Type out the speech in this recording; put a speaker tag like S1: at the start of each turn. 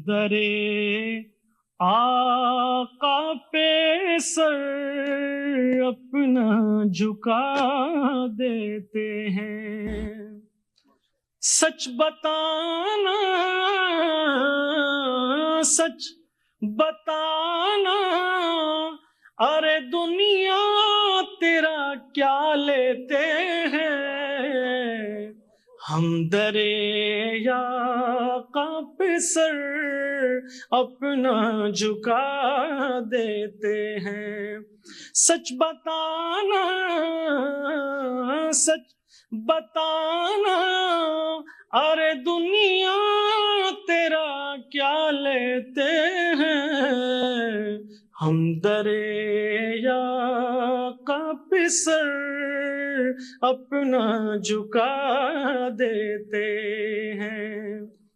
S1: درے آقا پہ سر اپنا جھکا دیتے ہیں. سچ بتانا سچ بتانا ارے دنیا تیرا کیا لیتے ہیں. ہم درے آقا پہ سر اپنا جھکا دیتے ہیں. سچ بتانا سچ بتانا ارے دنیا تیرا کیا لیتے ہیں. ہم درے آقا پہ سر اپنا جھکا دیتے